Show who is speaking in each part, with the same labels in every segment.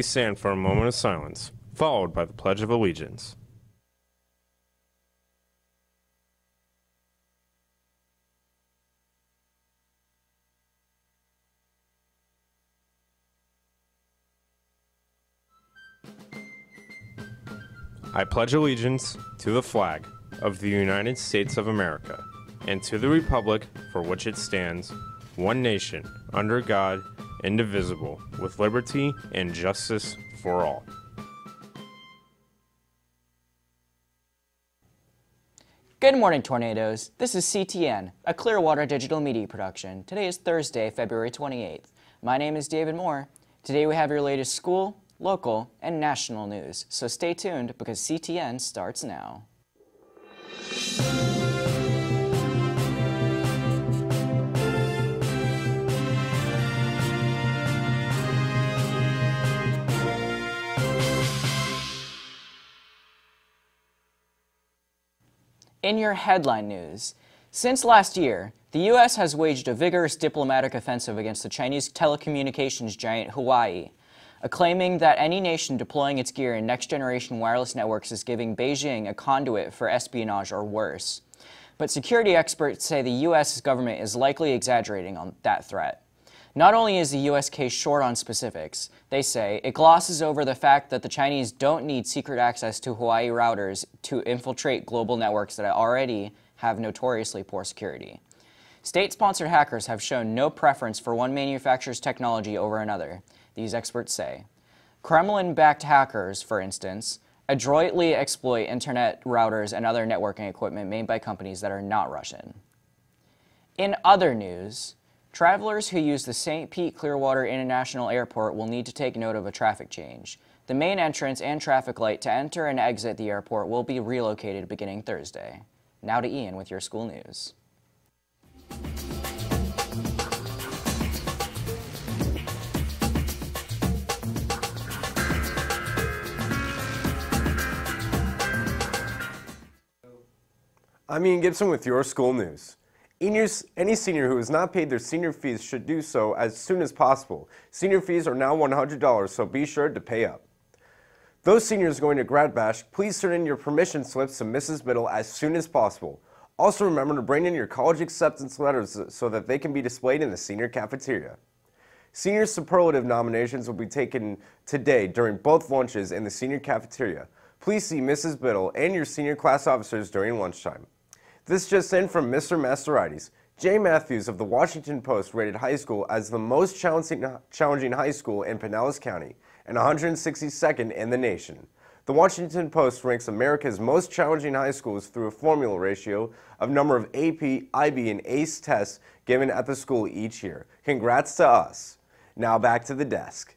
Speaker 1: Please stand for a moment of silence, followed by the Pledge of Allegiance. I pledge allegiance to the flag of the United States of America and to the republic for which it stands, one nation, under God, indivisible, with liberty and justice for all.
Speaker 2: Good morning, Tornadoes. This is CTN, a Clearwater digital media production. Today is Thursday, February 28th. My name is David Moore. Today we have your latest school, local, and national news. So stay tuned because CTN starts now. In your headline news, since last year, the U.S. has waged a vigorous diplomatic offensive against the Chinese telecommunications giant Huawei, claiming that any nation deploying its gear in next-generation wireless networks is giving Beijing a conduit for espionage or worse. But security experts say the U.S. government is likely exaggerating on that threat. Not only is the U.S. case short on specifics, they say it glosses over the fact that the Chinese don't need secret access to Huawei routers to infiltrate global networks that already have notoriously poor security. State-sponsored hackers have shown no preference for one manufacturer's technology over another, these experts say. Kremlin-backed hackers, for instance, adroitly exploit internet routers and other networking equipment made by companies that are not Russian. In other news, travelers who use the St. Pete Clearwater International Airport will need to take note of a traffic change. The main entrance and traffic light to enter and exit the airport will be relocated beginning Thursday. Now to Ian with your school news.
Speaker 1: I'm Ian Gibson with your school news. Any senior who has not paid their senior fees should do so as soon as possible. Senior fees are now $100, so be sure to pay up. Those seniors going to Grad Bash, please turn in your permission slips to Mrs. Biddle as soon as possible. Also remember to bring in your college acceptance letters so that they can be displayed in the senior cafeteria. Senior superlative nominations will be taken today during both lunches in the senior cafeteria. Please see Mrs. Biddle and your senior class officers during lunchtime. This just in from Mr. Masterides. Jay Matthews of the Washington Post rated high school as the most challenging high school in Pinellas County and 162nd in the nation. The Washington Post ranks America's most challenging high schools through a formula ratio of number of AP, IB, and ACE tests given at the school each year. Congrats to us. Now back to the desk.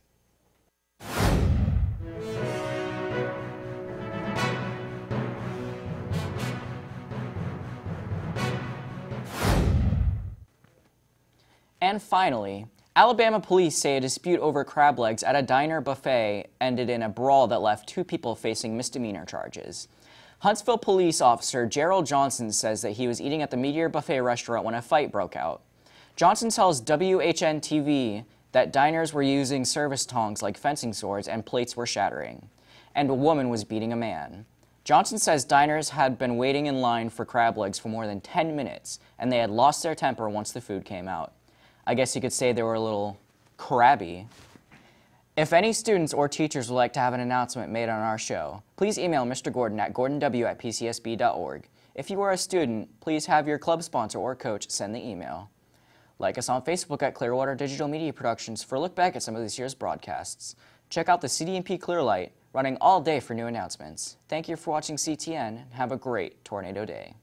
Speaker 2: And finally, Alabama police say a dispute over crab legs at a diner buffet ended in a brawl that left 2 people facing misdemeanor charges. Huntsville police officer Gerald Johnson says that he was eating at the Meteor Buffet restaurant when a fight broke out. Johnson tells WHN-TV that diners were using service tongs like fencing swords and plates were shattering, and a woman was beating a man. Johnson says diners had been waiting in line for crab legs for more than 10 minutes, and they had lost their temper once the food came out. I guess you could say they were a little crabby. If any students or teachers would like to have an announcement made on our show, please email Mr. Gordon at gordonw@pcsb.org. If you are a student, please have your club sponsor or coach send the email. Like us on Facebook at Clearwater Digital Media Productions for a look back at some of this year's broadcasts. Check out the CDMP Clearlight, running all day for new announcements. Thank you for watching CTN, and have a great Tornado Day.